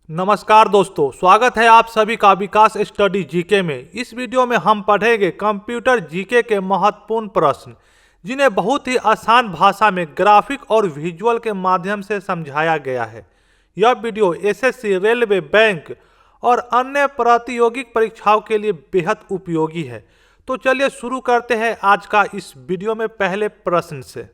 नमस्कार दोस्तों, स्वागत है आप सभी का विकास स्टडी जीके में। इस वीडियो में हम पढ़ेंगे कंप्यूटर जीके के महत्वपूर्ण प्रश्न, जिन्हें बहुत ही आसान भाषा में ग्राफिक और विजुअल के माध्यम से समझाया गया है। यह वीडियो एसएससी, रेलवे, बैंक और अन्य प्रतियोगिक परीक्षाओं के लिए बेहद उपयोगी है। तो चलिए शुरू करते हैं आज का इस वीडियो में पहले प्रश्न से।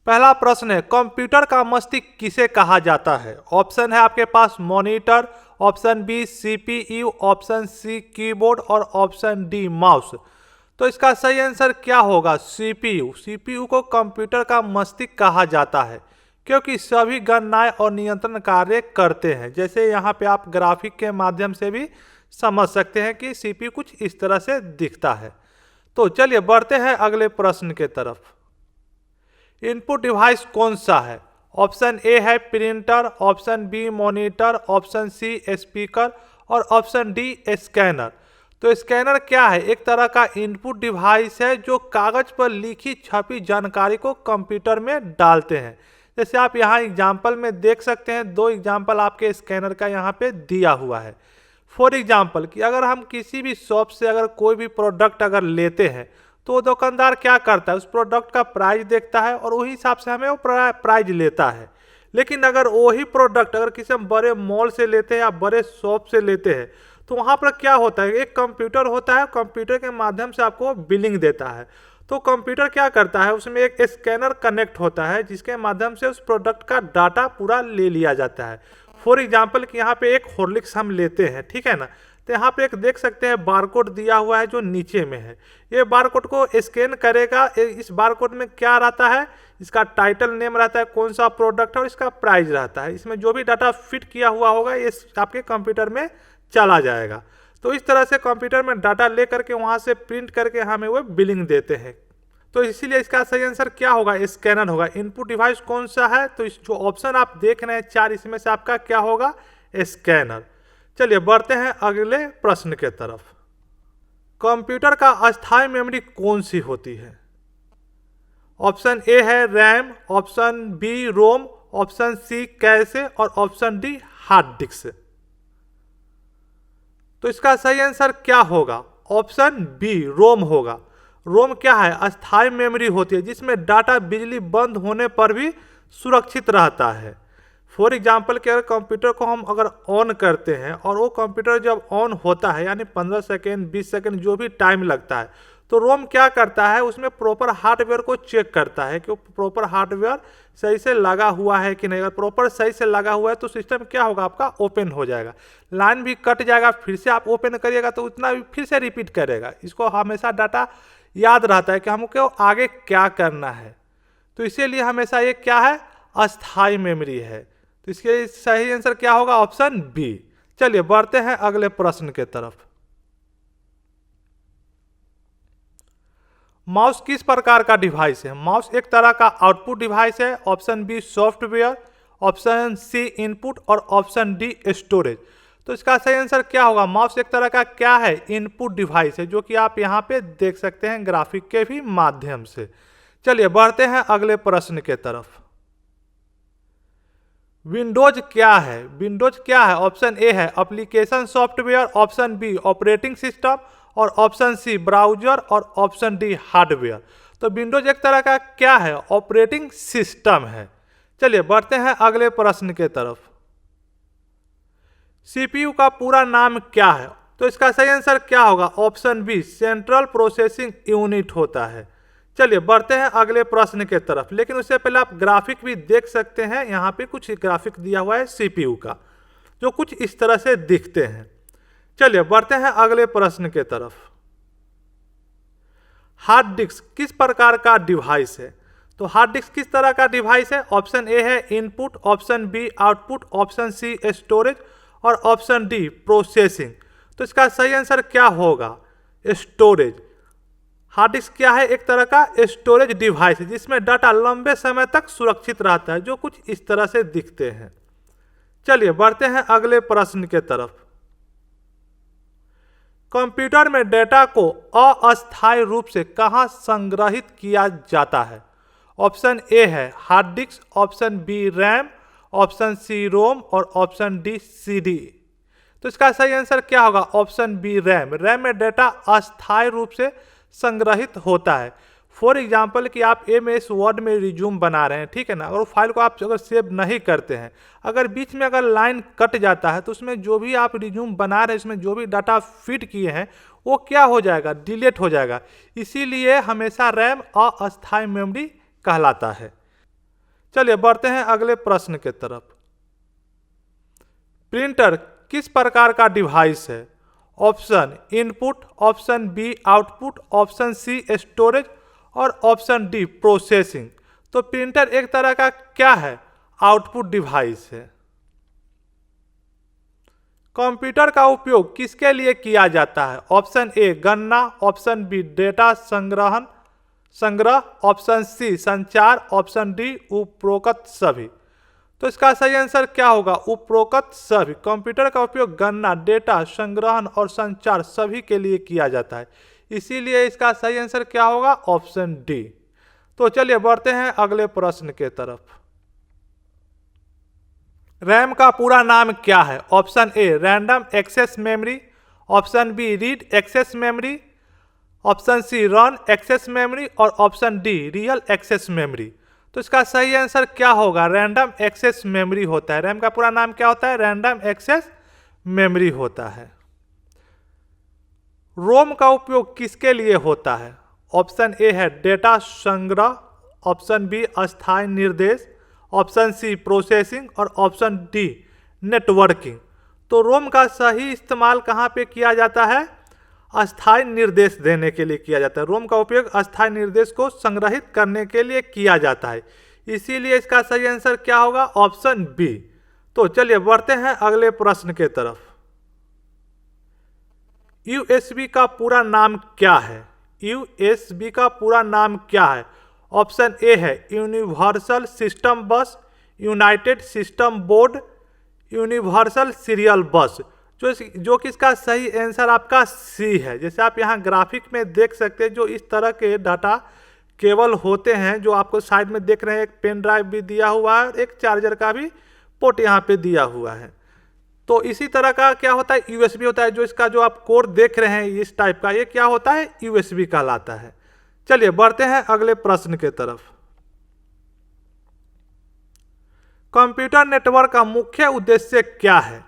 पहला प्रश्न है, कंप्यूटर का मस्तिष्क किसे कहा जाता है? ऑप्शन है आपके पास monitor, option B CPU, option C keyboard और ऑप्शन डी माउस। तो इसका सही आंसर क्या होगा? सीपीयू। सीपीयू को कंप्यूटर का मस्तिष्क कहा जाता है क्योंकि सभी गणनाएं और नियंत्रण कार्य करते हैं। जैसे यहाँ पे आप ग्राफिक के माध्यम से भी समझ सकते हैं कि सीपीयू कुछ इस तरह से दिखता है। तो चलिए बढ़ते हैं अगले प्रश्न के तरफ। इनपुट डिवाइस कौन सा है? ऑप्शन ए है printer, option B monitor, option C speaker और ऑप्शन डी स्कैनर। तो स्कैनर क्या है? एक तरह का इनपुट डिवाइस है जो कागज पर लिखी छपी जानकारी को कंप्यूटर में डालते हैं। जैसे आप यहाँ एग्जाम्पल में देख सकते हैं, दो एग्जाम्पल आपके स्कैनर का यहाँ पे दिया हुआ है। फॉर एग्जाम्पल कि अगर हम किसी भी शॉप से अगर कोई भी प्रोडक्ट अगर लेते हैं तो दुकानदार क्या करता है, उस प्रोडक्ट का प्राइस देखता है और वही हिसाब से हमें वो प्राइस लेता है। लेकिन अगर वही प्रोडक्ट अगर किसी हम बड़े मॉल से लेते हैं या बड़े शॉप से लेते हैं तो वहाँ पर क्या होता है, एक कंप्यूटर होता है, कंप्यूटर के माध्यम से आपको बिलिंग देता है। तो कंप्यूटर क्या करता है, उसमें एक स्कैनर कनेक्ट होता है जिसके माध्यम से उस प्रोडक्ट का डाटा पूरा ले लिया जाता है। फॉर एग्जाम्पल कि यहाँ पे एक हॉर्लिक्स हम लेते हैं, ठीक है ना, तो यहाँ पे एक देख सकते हैं बारकोड दिया हुआ है जो नीचे में है। ये बारकोड को स्कैन करेगा। इस बारकोड में क्या रहता है, इसका टाइटल नेम रहता है, कौन सा प्रोडक्ट है और इसका प्राइस रहता है। इसमें जो भी डाटा फिट किया हुआ होगा ये आपके कंप्यूटर में चला जाएगा। तो इस तरह से कंप्यूटर में डाटा ले करके वहाँ से प्रिंट करके हमें वो बिलिंग देते हैं। तो इसीलिए इसका सही आंसर क्या होगा? स्कैनर होगा। इनपुट डिवाइस कौन सा है? तो इस जो ऑप्शन आप देख रहे हैं चार, इसमें से आपका क्या होगा? स्कैनर। चलिए बढ़ते हैं अगले प्रश्न के तरफ। कंप्यूटर का अस्थायी मेमोरी कौन सी होती है? ऑप्शन ए है RAM, option B ROM, option C cache और ऑप्शन डी हार्ड डिस्क। तो इसका सही आंसर क्या होगा? ऑप्शन बी रोम होगा। रोम क्या है? अस्थायी मेमोरी होती है जिसमें डाटा बिजली बंद होने पर भी सुरक्षित रहता है। फॉर एग्जाम्पल कि अगर कंप्यूटर को हम अगर ऑन करते हैं और वो कंप्यूटर जब ऑन होता है यानी 15 सेकेंड 20 सेकेंड जो भी टाइम लगता है, तो रोम क्या करता है, उसमें प्रॉपर हार्डवेयर को चेक करता है कि वो प्रॉपर हार्डवेयर सही से लगा हुआ है कि नहीं। अगर प्रॉपर सही से लगा हुआ है तो सिस्टम क्या होगा, आपका ओपन हो जाएगा। लाइन भी कट जाएगा, फिर से आप ओपन करिएगा तो उतना भी फिर से रिपीट करेगा। इसको हमेशा डाटा याद रहता है कि हमको आगे क्या करना है। तो इसीलिए हमेशा ये क्या है, अस्थायी मेमोरी है। तो इसके सही आंसर क्या होगा? Option B. चलिए बढ़ते हैं अगले प्रश्न के तरफ। माउस किस प्रकार का डिवाइस है? माउस एक तरह का आउटपुट डिवाइस है। Option B software, option C input और ऑप्शन डी स्टोरेज। तो इसका सही आंसर क्या होगा? माउस एक तरह का क्या है? इनपुट डिवाइस है, जो कि आप यहाँ पे देख सकते हैं ग्राफिक के भी माध्यम से। चलिए बढ़ते हैं अगले प्रश्न के तरफ। विंडोज क्या है? विंडोज क्या है? ऑप्शन ए है application software, option B operating system और ऑप्शन सी ब्राउजर और ऑप्शन डी हार्डवेयर। तो विंडोज एक तरह का क्या है? ऑपरेटिंग सिस्टम है। चलिए बढ़ते हैं अगले प्रश्न के तरफ। सीपीयू का पूरा नाम क्या है? तो इसका सही आंसर क्या होगा? Option B central processing unit होता है। चलिए बढ़ते हैं अगले प्रश्न के तरफ, लेकिन उससे पहले आप ग्राफिक भी देख सकते हैं। यहाँ पे कुछ ग्राफिक दिया हुआ है सीपीयू का, जो कुछ इस तरह से दिखते हैं। चलिए बढ़ते हैं अगले प्रश्न के तरफ। हार्ड डिस्क किस प्रकार का डिवाइस है? तो हार्ड डिस्क किस तरह का डिवाइस है? ऑप्शन ए है input, option B output, option C storage और ऑप्शन डी प्रोसेसिंग। तो इसका सही आंसर क्या होगा? स्टोरेज। हार्ड डिस्क क्या है? एक तरह का स्टोरेज डिवाइस है जिसमें डाटा लंबे समय तक सुरक्षित रहता है, जो कुछ इस तरह से दिखते हैं। चलिए बढ़ते हैं अगले प्रश्न के तरफ। कंप्यूटर में डेटा को अस्थायी रूप से कहां संग्रहित किया जाता है? ऑप्शन ए है hard disk, option B RAM, option C ROM और ऑप्शन डी CD। तो इसका सही आंसर क्या होगा? Option B RAM. रैम में डेटा अस्थायी रूप से संग्रहित होता है। फॉर एग्जाम्पल कि आप MS वर्ड में रिज्यूम बना रहे हैं, ठीक है ना, और फाइल को आप अगर सेव नहीं करते हैं, अगर बीच में अगर लाइन कट जाता है तो उसमें जो भी आप रिज्यूम बना रहे हैं, उसमें जो भी डाटा फिट किए हैं वो क्या हो जाएगा? डिलीट हो जाएगा। इसीलिए हमेशा रैम अस्थायी मेमोरी कहलाता है। चलिए बढ़ते हैं अगले प्रश्न के तरफ। प्रिंटर किस प्रकार का डिवाइस है? Option input, option B output, option C storage और ऑप्शन डी प्रोसेसिंग। तो प्रिंटर एक तरह का क्या है? आउटपुट डिवाइस है। कंप्यूटर का उपयोग किसके लिए किया जाता है? ऑप्शन ए गणना, ऑप्शन बी डेटा संग्रह, ऑप्शन सी संचार, ऑप्शन डी उपरोक्त सभी। तो इसका सही आंसर क्या होगा? उपरोक्त सभी। कंप्यूटर का उपयोग गणना, डेटा संग्रहण और संचार सभी के लिए किया जाता है, इसीलिए इसका सही आंसर क्या होगा? Option D. तो चलिए बढ़ते हैं अगले प्रश्न के तरफ। रैम का पूरा नाम क्या है? Option A random access memory, option B read access memory, option C run access memory और option D real access memory. तो इसका सही आंसर क्या होगा? रैंडम एक्सेस मेमोरी होता है। रैम का पूरा नाम क्या होता है? रैंडम एक्सेस मेमोरी होता है। रोम का उपयोग किसके लिए होता है? ऑप्शन ए है डेटा संग्रह, ऑप्शन बी अस्थायी निर्देश, ऑप्शन सी प्रोसेसिंग और ऑप्शन डी नेटवर्किंग। तो रोम का सही इस्तेमाल कहाँ पे किया जाता है? अस्थायी निर्देश देने के लिए किया जाता है। रोम का उपयोग अस्थायी निर्देश को संग्रहित करने के लिए किया जाता है, इसीलिए इसका सही आंसर क्या होगा? Option B. तो चलिए बढ़ते हैं अगले प्रश्न के तरफ। USB का पूरा नाम क्या है? USB का पूरा नाम क्या है? ऑप्शन ए है यूनिवर्सल सिस्टम बस, United system board, universal serial बस। जो कि इसका सही आंसर आपका सी है। जैसे आप यहाँ ग्राफिक में देख सकते हैं, जो इस तरह के डाटा केबल होते हैं, जो आपको साइड में देख रहे हैं, एक पेन ड्राइव भी दिया हुआ है और एक चार्जर का भी पोर्ट यहाँ पे दिया हुआ है। तो इसी तरह का क्या होता है? USB होता है। जो इसका जो आप कोड देख रहे हैं इस टाइप का, ये क्या होता है? USB कहलाता है। चलिए बढ़ते हैं अगले प्रश्न के तरफ। कंप्यूटर नेटवर्क का मुख्य उद्देश्य क्या है?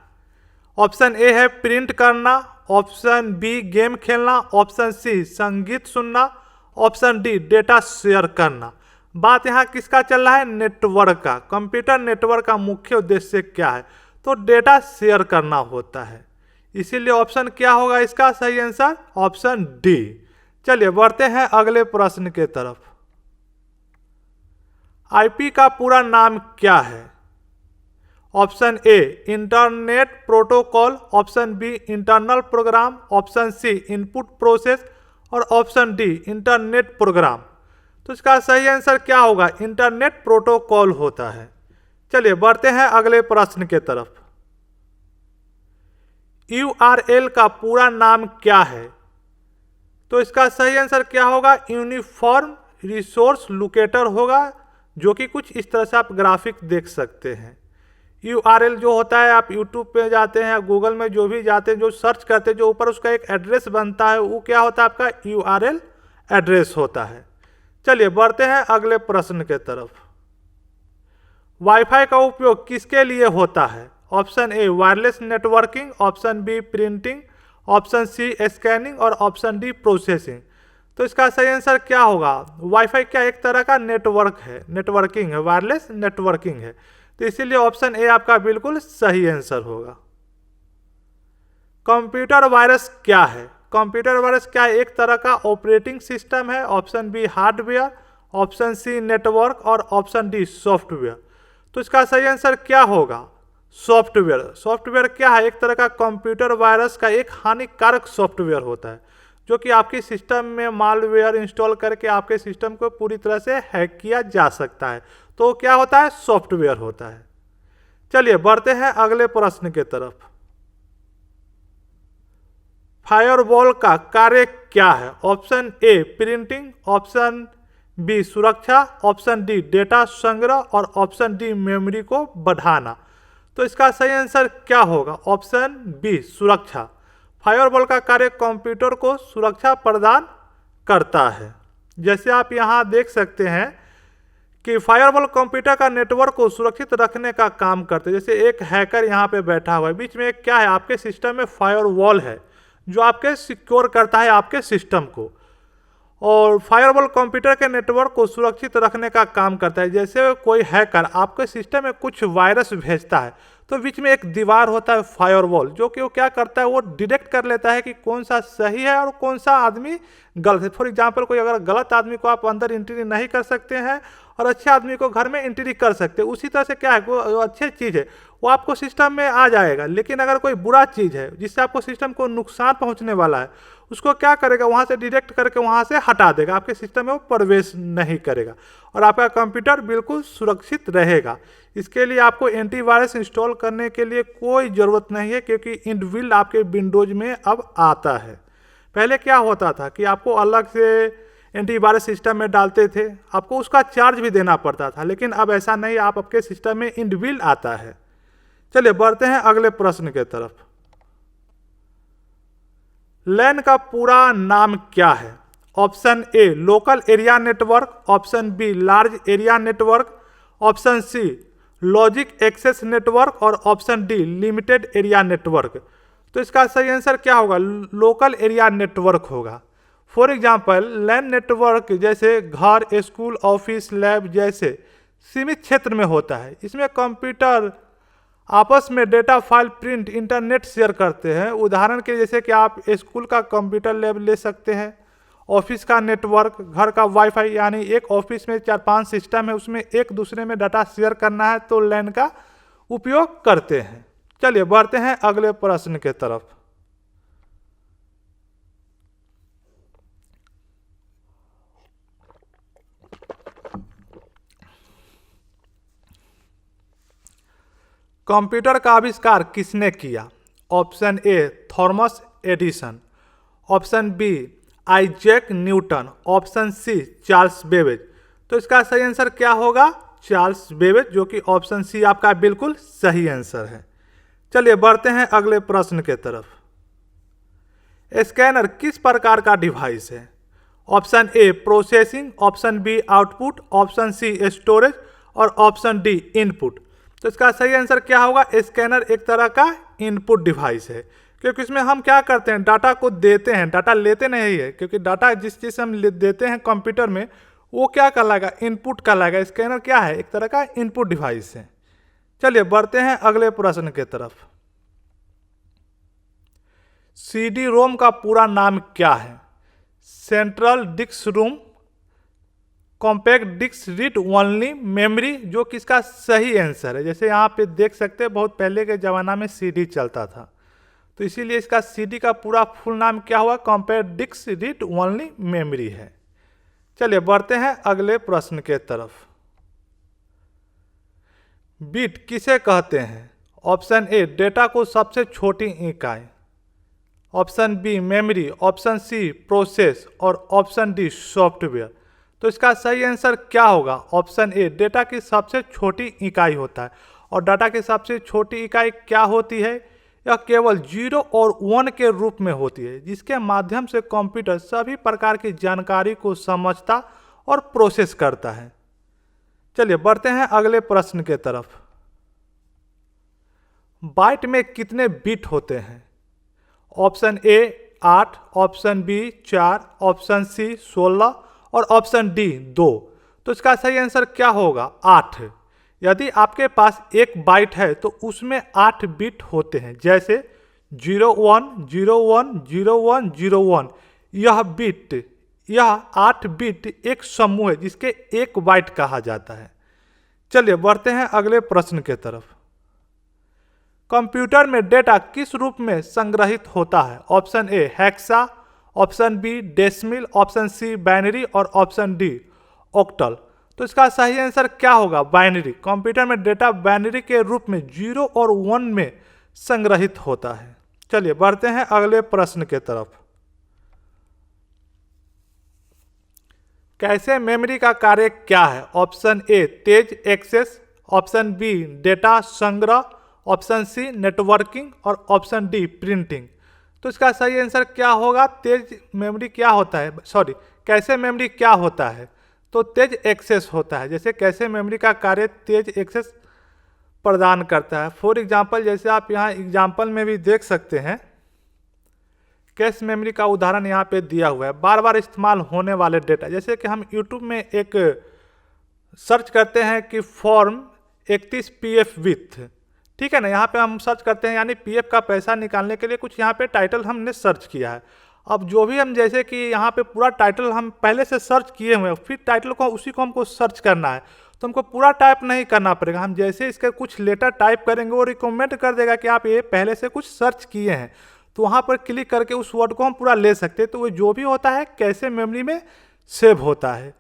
ऑप्शन ए है प्रिंट करना, ऑप्शन बी गेम खेलना, ऑप्शन सी संगीत सुनना, ऑप्शन डी डेटा शेयर करना। बात यहाँ किसका चल रहा है? नेटवर्क का। कंप्यूटर नेटवर्क का मुख्य उद्देश्य क्या है? तो डेटा शेयर करना होता है, इसीलिए ऑप्शन क्या होगा इसका सही आंसर? Option D. चलिए बढ़ते हैं अगले प्रश्न के तरफ। IP का पूरा नाम क्या है? Option A internet protocol, option B internal program, option C input process और ऑप्शन डी इंटरनेट प्रोग्राम। तो इसका सही आंसर क्या होगा? इंटरनेट प्रोटोकॉल होता है। चलिए बढ़ते हैं अगले प्रश्न के तरफ। URL का पूरा नाम क्या है? तो इसका सही आंसर क्या होगा? यूनिफॉर्म रिसोर्स लोकेटर होगा, जो कि कुछ इस तरह से आप ग्राफिक देख सकते हैं। URL जो होता है, आप YouTube पे जाते हैं, गूगल में जो भी जाते हैं, जो सर्च करते हैं, जो ऊपर उसका एक एड्रेस बनता है, वो क्या होता है? आपका URL एड्रेस होता है। चलिए बढ़ते हैं अगले प्रश्न के तरफ। वाईफाई का उपयोग किसके लिए होता है? Option A wireless networking, option B printing, option C scanning और ऑप्शन डी प्रोसेसिंग। तो इसका सही आंसर क्या होगा? वाईफाई क्या एक तरह का नेटवर्क है, नेटवर्किंग है, वायरलेस नेटवर्किंग है, तो इसीलिए ऑप्शन ए आपका बिल्कुल सही आंसर होगा। कंप्यूटर वायरस क्या है? कंप्यूटर वायरस क्या है? एक तरह का ऑपरेटिंग सिस्टम है। Option B hardware, option C network और ऑप्शन डी सॉफ्टवेयर। तो इसका सही आंसर क्या होगा? सॉफ्टवेयर। सॉफ्टवेयर क्या है? एक तरह का कंप्यूटर वायरस का एक हानिकारक सॉफ्टवेयर होता है, जो कि आपके सिस्टम में मालवेयर इंस्टॉल करके आपके सिस्टम को पूरी तरह से हैक किया जा सकता है। तो क्या होता है? सॉफ्टवेयर होता है। चलिए बढ़ते हैं अगले प्रश्न के तरफ। फायरवॉल का कार्य क्या है? Option A printing, option B सुरक्षा, ऑप्शन डी डेटा संग्रह और ऑप्शन डी मेमोरी को बढ़ाना। तो इसका सही आंसर क्या होगा? ऑप्शन बी सुरक्षा। फायरवॉल का कार्य कंप्यूटर को सुरक्षा प्रदान करता है। जैसे आप यहाँ देख सकते हैं कि फायरवॉल कंप्यूटर का नेटवर्क को सुरक्षित रखने का काम करते हैं। जैसे एक हैकर यहाँ पे बैठा हुआ है, बीच में एक क्या है, आपके सिस्टम में फायरवॉल है जो आपके सिक्योर करता है आपके सिस्टम को, और फायरवॉल कंप्यूटर के नेटवर्क को सुरक्षित रखने का काम करता है। जैसे कोई हैकर आपके सिस्टम में कुछ वायरस भेजता है तो बीच में एक दीवार होता है फायरवॉल, जो कि वो क्या करता है, वो डिटेक्ट कर लेता है कि कौन सा सही है और कौन सा आदमी गलत है। फॉर एग्जांपल कोई अगर गलत आदमी को आप अंदर एंट्री नहीं कर सकते हैं और अच्छे आदमी को घर में एंट्री कर सकते हैं, उसी तरह से क्या है, वो अच्छी चीज़ है वो आपको सिस्टम में आ जाएगा। लेकिन अगर कोई बुरा चीज़ है जिससे आपको सिस्टम को नुकसान पहुंचने वाला है, उसको क्या करेगा, वहाँ से डिटेक्ट करके वहाँ से हटा देगा, आपके सिस्टम में वो प्रवेश नहीं करेगा और आपका कंप्यूटर बिल्कुल सुरक्षित रहेगा। इसके लिए आपको एंटीवायरस इंस्टॉल करने के लिए कोई ज़रूरत नहीं है, क्योंकि इनबिल्ट आपके विंडोज में अब आता है। पहले क्या होता था कि आपको अलग से एंटीवायरस सिस्टम में डालते थे, आपको उसका चार्ज भी देना पड़ता था, लेकिन अब ऐसा नहीं, आप आपके सिस्टम में इनबिल्ट आता है। चलिए बढ़ते हैं अगले प्रश्न के तरफ। लैन का पूरा नाम क्या है? Option A local area network, option B large area network, option C logic access network और option D limited area network. तो इसका सही आंसर क्या होगा? लोकल एरिया नेटवर्क होगा। फॉर एग्जाम्पल लैन नेटवर्क जैसे घर, स्कूल, ऑफिस, लैब जैसे सीमित क्षेत्र में होता है। इसमें कंप्यूटर आपस में data file, print, internet share करते हैं। उदाहरण के जैसे कि आप स्कूल का कंप्यूटर लैब ले सकते हैं, ऑफिस का नेटवर्क, घर का वाईफाई, यानी एक ऑफिस में 4-5 सिस्टम है, उसमें एक दूसरे में डाटा शेयर करना है तो लैन का उपयोग करते हैं। चलिए बढ़ते हैं अगले प्रश्न के तरफ। कंप्यूटर का आविष्कार किसने किया? Option A Thomas Edison, option B Isaac Newton, option C Charles Babbage. तो इसका सही आंसर क्या होगा? चार्ल्स बेबेज, जो कि ऑप्शन सी आपका बिल्कुल सही आंसर है। चलिए बढ़ते हैं अगले प्रश्न के तरफ। स्कैनर किस प्रकार का डिवाइस है? Option A processing, option B output, option C storage और ऑप्शन डी इनपुट। तो इसका सही आंसर क्या होगा? स्कैनर एक तरह का इनपुट डिवाइस है, क्योंकि इसमें हम क्या करते हैं, डाटा को देते हैं, डाटा लेते नहीं है, क्योंकि डाटा जिस चीज़ से हम देते हैं कंप्यूटर में वो क्या कहलाएगा? इनपुट कहलाएगा। स्कैनर क्या है? एक तरह का इनपुट डिवाइस है। चलिए बढ़ते हैं अगले प्रश्न के तरफ। सीडी रोम का पूरा नाम क्या है? Central disc room, compact disc read only memory, जो कि इसका सही आंसर है। जैसे यहाँ पे देख सकते हैं बहुत पहले के ज़माना में सीडी चलता था, तो इसीलिए इसका सीडी का पूरा फुल नाम क्या हुआ? Compact disc read only memory है। चलिए बढ़ते हैं अगले प्रश्न के तरफ। बिट किसे कहते हैं? ऑप्शन ए डेटा को सबसे छोटी इकाई, option B memory, option C process और ऑप्शन डी सॉफ्टवेयर। तो इसका सही आंसर क्या होगा? ऑप्शन ए डेटा की सबसे छोटी इकाई होता है। और डाटा की सबसे छोटी इकाई क्या होती है? यह केवल 0 और 1 के रूप में होती है, जिसके माध्यम से कंप्यूटर सभी प्रकार की जानकारी को समझता और प्रोसेस करता है। चलिए बढ़ते हैं अगले प्रश्न के तरफ। बाइट में कितने बिट होते हैं? Option A 8, option B 4, option C 16 और ऑप्शन डी 2। तो इसका सही आंसर क्या होगा? 8। यदि आपके पास एक बाइट है तो उसमें 8 बिट होते हैं, जैसे 01, 01, 01, 01। यह 8 बिट एक समूह है जिसके एक बाइट कहा जाता है। चलिए बढ़ते हैं अगले प्रश्न के तरफ। कंप्यूटर में डेटा किस रूप में संग्रहित होता है? Option A hexa, option B decimal, option C binary और ऑप्शन डी ऑक्टल। तो इसका सही आंसर क्या होगा? बाइनरी। कंप्यूटर में डेटा बाइनरी के रूप में 0 और 1 में संग्रहित होता है। चलिए बढ़ते हैं अगले प्रश्न के तरफ। कैशे मेमोरी का कार्य क्या है? ऑप्शन ए तेज एक्सेस, ऑप्शन बी डेटा संग्रह, ऑप्शन सी नेटवर्किंग और ऑप्शन डी प्रिंटिंग। तो इसका सही आंसर क्या होगा? तेज मेमोरी क्या होता है, सॉरी कैशे मेमोरी क्या होता है? तो तेज एक्सेस होता है। जैसे कैशे मेमोरी का कार्य तेज एक्सेस प्रदान करता है। फॉर एग्जांपल जैसे आप यहाँ एग्जांपल में भी देख सकते हैं, कैश मेमोरी का उदाहरण यहाँ पे दिया हुआ है। बार बार इस्तेमाल होने वाले डेटा, जैसे कि हम यूट्यूब में एक सर्च करते हैं कि फॉर्म 31 PF विथ, ठीक है ना, यहाँ पे हम सर्च करते हैं यानी PF का पैसा निकालने के लिए कुछ यहाँ पे टाइटल हमने सर्च किया है। अब जो भी हम जैसे कि यहाँ पे पूरा टाइटल हम पहले से सर्च किए हुए हैं, फिर टाइटल को उसी को हमको सर्च करना है, तो हमको पूरा टाइप नहीं करना पड़ेगा। हम जैसे इसके कुछ लेटर टाइप करेंगे वो रिकमेंड कर देगा कि आप ये पहले से कुछ सर्च किए हैं, तो वहाँ पर क्लिक करके उस वर्ड को हम पूरा ले सकते हैं। तो वो जो भी होता है कैशे मेमोरी में सेव होता है।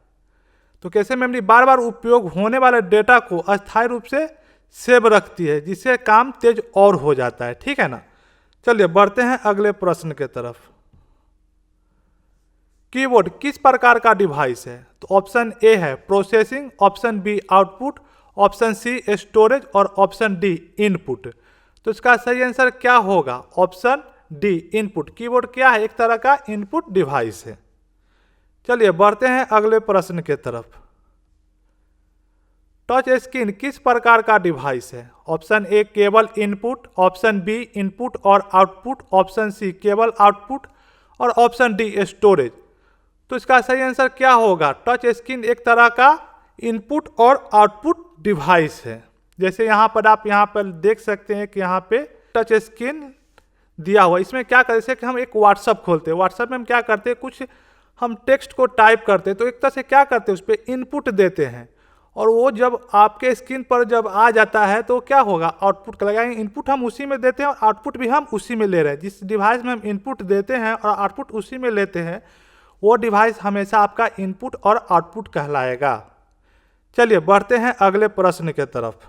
तो कैशे मेमोरी बार बार उपयोग होने वाले डेटा को अस्थायी रूप से सेव रखती है, जिससे काम तेज और हो जाता है, ठीक है ना। चलिए बढ़ते हैं अगले प्रश्न के तरफ। कीबोर्ड किस प्रकार का डिवाइस है? तो ऑप्शन ए है processing, option B output, option C storage और ऑप्शन डी इनपुट। तो इसका सही आंसर क्या होगा? Option D input. कीबोर्ड क्या है? एक तरह का इनपुट डिवाइस है। चलिए बढ़ते हैं अगले प्रश्न के तरफ। टच स्क्रीन किस प्रकार का डिवाइस है? ऑप्शन ए केवल इनपुट, ऑप्शन बी इनपुट और आउटपुट, ऑप्शन सी केवल आउटपुट और ऑप्शन डी स्टोरेज। तो इसका सही आंसर क्या होगा? टच स्क्रीन एक तरह का इनपुट और आउटपुट डिवाइस है। जैसे यहाँ पर आप यहाँ पर देख सकते हैं कि यहाँ पे टच स्क्रीन दिया हुआ। इसमें क्या करते हैं, जैसे कि हम एक व्हाट्सअप खोलते हैं, व्हाट्सअप में हम क्या करते हैं, कुछ हम टेक्स्ट को टाइप करते हैं, तो एक तरह से क्या करते हैं उस पर इनपुट देते हैं, और वो जब आपके स्क्रीन पर जब आ जाता है तो क्या होगा? आउटपुट का लगाएंगे। इनपुट हम उसी में देते हैं और आउटपुट भी हम उसी में ले रहे हैं। जिस डिवाइस में हम इनपुट देते हैं और आउटपुट उसी में लेते हैं, वो डिवाइस हमेशा आपका इनपुट और आउटपुट कहलाएगा। चलिए बढ़ते हैं अगले प्रश्न के तरफ।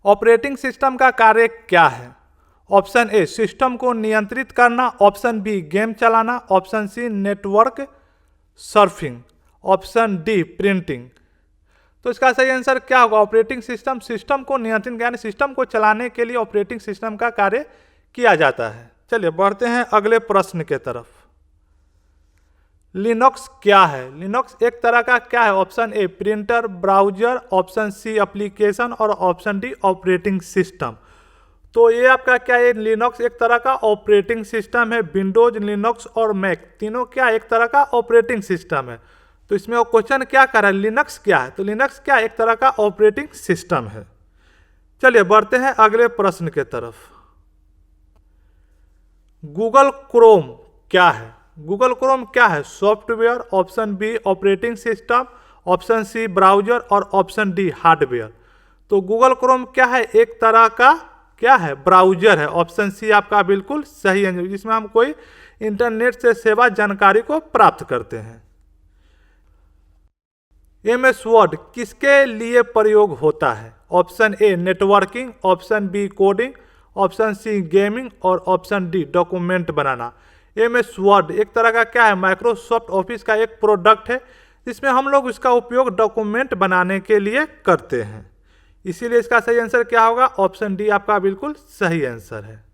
ऑपरेटिंग सिस्टम का कार्य क्या है? ऑप्शन ए सिस्टम को नियंत्रित करना, ऑप्शन बी गेम चलाना, option C network surfing, option D printing. तो इसका सही आंसर क्या होगा? ऑपरेटिंग सिस्टम, सिस्टम को नियंत्रित यानी सिस्टम को चलाने के लिए ऑपरेटिंग सिस्टम का कार्य किया जाता है। चलिए बढ़ते हैं अगले प्रश्न के तरफ। लिनक्स क्या है? लिनक्स एक तरह का क्या है? Option A printer, browser, option C application और ऑप्शन डी ऑपरेटिंग सिस्टम। तो ये आपका क्या है? लिनक्स एक तरह का ऑपरेटिंग सिस्टम है। विंडोज, लिनक्स और मैक तीनों क्या एक तरह का ऑपरेटिंग सिस्टम है। तो इसमें वो क्वेश्चन क्या कर रहा है, लिनक्स क्या है? तो लिनक्स क्या एक तरह का ऑपरेटिंग सिस्टम है। चलिए बढ़ते हैं अगले प्रश्न के तरफ। गूगल क्रोम क्या है? गूगल क्रोम क्या है? Software, option B operating system, option C browser और ऑप्शन डी हार्डवेयर। तो गूगल क्रोम क्या है? एक तरह का क्या है? ब्राउजर है। ऑप्शन सी आपका बिल्कुल सही है, जिसमें हम कोई इंटरनेट से सेवा जानकारी को प्राप्त करते हैं। MS वर्ड किसके लिए प्रयोग होता है? Option A networking, option B coding, option C gaming और ऑप्शन डी डॉक्यूमेंट बनाना। MS वर्ड एक तरह का क्या है? माइक्रोसॉफ्ट ऑफिस का एक प्रोडक्ट है, जिसमें हम लोग इसका उपयोग डॉक्यूमेंट बनाने के लिए करते हैं। इसीलिए इसका सही आंसर क्या होगा? ऑप्शन डी आपका बिल्कुल सही आंसर है।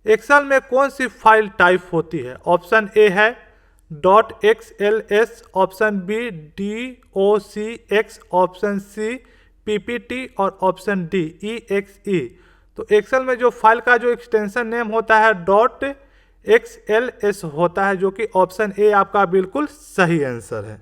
एक्सेल में कौन सी फाइल टाइप होती है? ऑप्शन ए है .xls, option B docx, option C PPT और ऑप्शन डी exe। तो एक्सेल में जो फाइल का जो एक्सटेंशन नेम होता है .xls होता है, जो कि ऑप्शन ए आपका बिल्कुल सही आंसर है।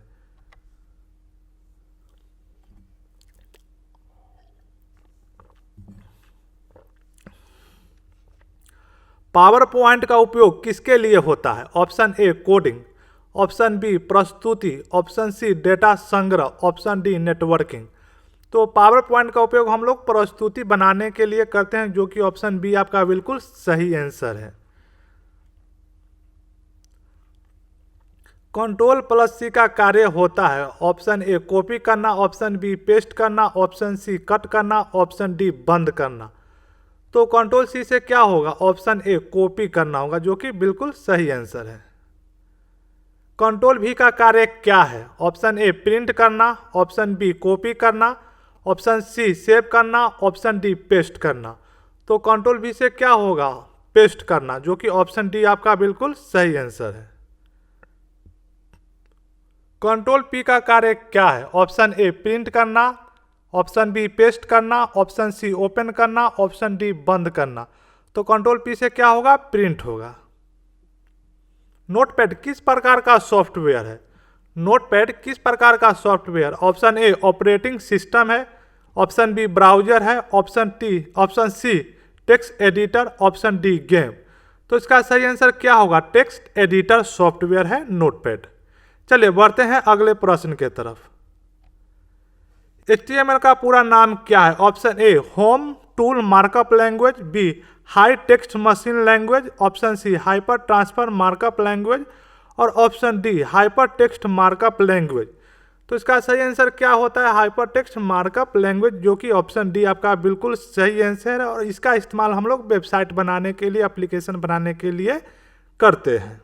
पावर पॉइंट का उपयोग किसके लिए होता है? Option A coding, option B प्रस्तुति, ऑप्शन सी डेटा संग्रह, ऑप्शन डी नेटवर्किंग। तो पावर पॉइंट का उपयोग हम लोग प्रस्तुति बनाने के लिए करते हैं, जो कि ऑप्शन बी आपका बिल्कुल सही आंसर है। Ctrl+C का कार्य होता है। ऑप्शन ए कॉपी करना, ऑप्शन बी पेस्ट करना, ऑप्शन सी कट करना, ऑप्शन डी बंद करना। तो Ctrl+C से क्या होगा? ऑप्शन ए कॉपी करना होगा, जो कि बिल्कुल सही आंसर है। कंट्रोल V का कार्य क्या है? ऑप्शन ए प्रिंट करना, ऑप्शन बी कॉपी करना, ऑप्शन सी सेव करना, ऑप्शन डी पेस्ट करना। तो कंट्रोल V से क्या होगा? पेस्ट करना, जो कि ऑप्शन डी आपका बिल्कुल सही आंसर है। कंट्रोल P का कार्य क्या है? ऑप्शन ए प्रिंट करना, ऑप्शन बी पेस्ट करना, ऑप्शन सी ओपन करना, ऑप्शन डी बंद करना। तो कंट्रोल P से क्या होगा? प्रिंट होगा। नोटपैड किस प्रकार का सॉफ्टवेयर है? नोटपैड किस प्रकार का software? Option A operating system है, ऑप्शन बी ब्राउजर है, option C text editor, option D game. तो इसका सही आंसर क्या होगा? टेक्स्ट एडिटर सॉफ्टवेयर है नोटपैड। चलिए बढ़ते हैं अगले प्रश्न के तरफ। HTML का पूरा नाम क्या है? Option A home tool markup language, B high text machine language, option C hyper transfer markup language और option D hyper text markup language. तो इसका सही आंसर क्या होता है? हाइपर टेक्स्ट मार्कअप लैंग्वेज, जो कि ऑप्शन डी आपका बिल्कुल सही आंसर है। और इसका इस्तेमाल हम लोग वेबसाइट बनाने के लिए, एप्लीकेशन बनाने के लिए करते हैं।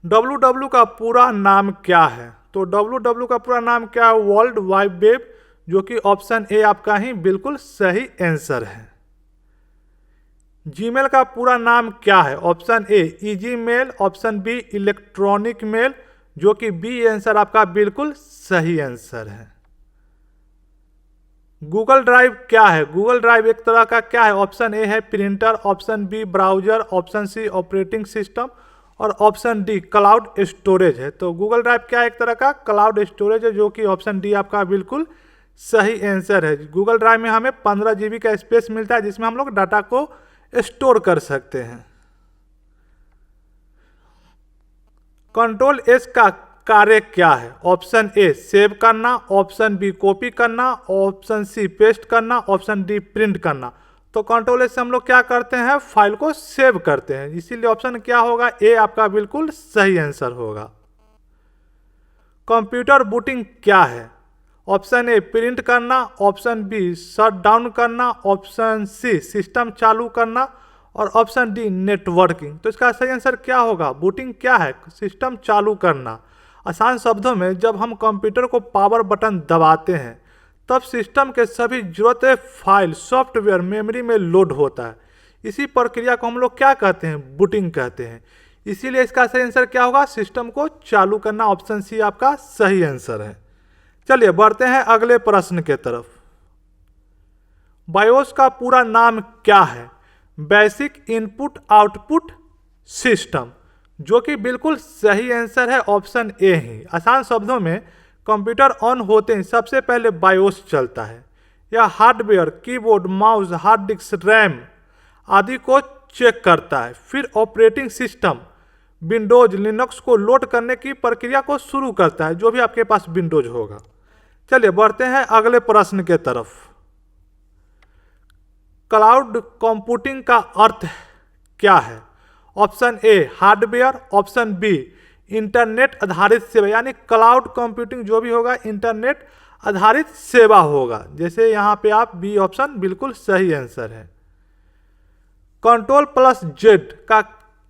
www का पूरा नाम क्या है? तो www का पूरा नाम क्या है? वर्ल्ड वाइड वेब, जो कि ऑप्शन ए आपका ही बिल्कुल सही आंसर है। जीमेल का पूरा नाम क्या है? Option A easy mail, option B electronic mail, जो कि बी आंसर आपका बिल्कुल सही आंसर है। गूगल ड्राइव क्या है? गूगल ड्राइव एक तरह का क्या है? ऑप्शन ए है printer, option B browser, option C operating system और ऑप्शन डी क्लाउड स्टोरेज है। तो गूगल ड्राइव क्या है? एक तरह का क्लाउड स्टोरेज है, जो कि ऑप्शन डी आपका बिल्कुल सही आंसर है। गूगल ड्राइव में हमें 15 GB का स्पेस मिलता है, जिसमें हम लोग डाटा को स्टोर कर सकते हैं। कंट्रोल S का कार्य क्या है? ऑप्शन ए सेव करना, ऑप्शन बी कॉपी करना, ऑप्शन सी पेस्ट करना, ऑप्शन डी प्रिंट करना। तो कंट्रोल S से हम लोग क्या करते हैं? फाइल को सेव करते हैं, इसीलिए ऑप्शन क्या होगा? ए आपका बिल्कुल सही आंसर होगा। कंप्यूटर बूटिंग क्या है? ऑप्शन ए प्रिंट करना, ऑप्शन बी शट डाउन करना, ऑप्शन सी सिस्टम चालू करना और ऑप्शन डी नेटवर्किंग। तो इसका सही आंसर क्या होगा? बूटिंग क्या है? सिस्टम चालू करना। आसान शब्दों में, जब हम कंप्यूटर को पावर बटन दबाते हैं तब सिस्टम के सभी जरूरतें फाइल सॉफ्टवेयर मेमोरी में लोड होता है। इसी प्रक्रिया को हम लोग क्या कहते हैं? बूटिंग कहते हैं। इसीलिए इसका सही आंसर क्या होगा? सिस्टम को चालू करना। ऑप्शन सी आपका सही आंसर है। चलिए बढ़ते हैं अगले प्रश्न के तरफ। बायोस का पूरा नाम क्या है? बेसिक इनपुट आउटपुट सिस्टम, जो कि बिल्कुल सही आंसर है ऑप्शन ए ही। आसान शब्दों में, कंप्यूटर ऑन होते ही सबसे पहले बायोस चलता है। यह hardware, keyboard, mouse, hard disk, RAM आदि को चेक करता है। फिर ऑपरेटिंग सिस्टम विंडोज लिनक्स को लोड करने की प्रक्रिया को शुरू करता है, जो भी आपके पास विंडोज होगा। चलिए बढ़ते हैं अगले प्रश्न के तरफ। क्लाउड कंप्यूटिंग का अर्थ क्या है? Option A hardware, option B internet आधारित सेवा, यानी क्लाउड कंप्यूटिंग जो भी होगा इंटरनेट आधारित सेवा होगा। जैसे यहाँ पे आप बी ऑप्शन बिल्कुल सही आंसर है। Ctrl+Z का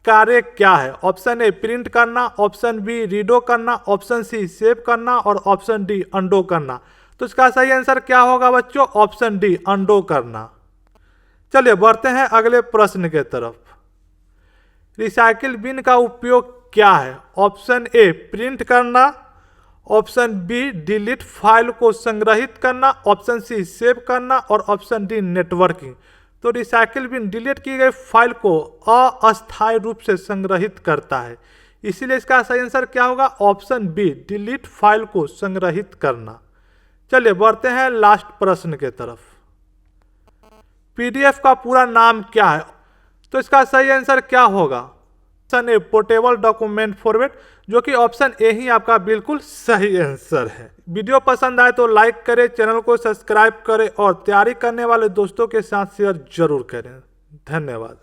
कार्य क्या है? ऑप्शन ए प्रिंट करना, ऑप्शन बी रीडो करना, ऑप्शन सी सेव करना और ऑप्शन डी अंडो करना। तो इसका सही आंसर क्या होगा बच्चों? ऑप्शन डी अंडो करना। चलिए बढ़ते हैं अगले प्रश्न के तरफ। रिसाइकिल बिन का उपयोग क्या है? ऑप्शन ए प्रिंट करना, ऑप्शन बी डिलीट फाइल को संग्रहित करना, ऑप्शन सी सेव करना और ऑप्शन डी नेटवर्किंग। तो रिसाइकिल बिन डिलीट की गई फाइल को अस्थायी रूप से संग्रहित करता है, इसीलिए इसका सही आंसर क्या होगा? ऑप्शन बी डिलीट फाइल को संग्रहित करना। चलिए बढ़ते हैं लास्ट प्रश्न के तरफ। पीडीएफ का पूरा नाम क्या है? तो इसका सही आंसर क्या होगा? Option A portable document format, जो कि ऑप्शन ए ही आपका बिल्कुल सही आंसर है। वीडियो पसंद आए तो लाइक करें, चैनल को सब्सक्राइब करें और तैयारी करने वाले दोस्तों के साथ शेयर जरूर करें। धन्यवाद।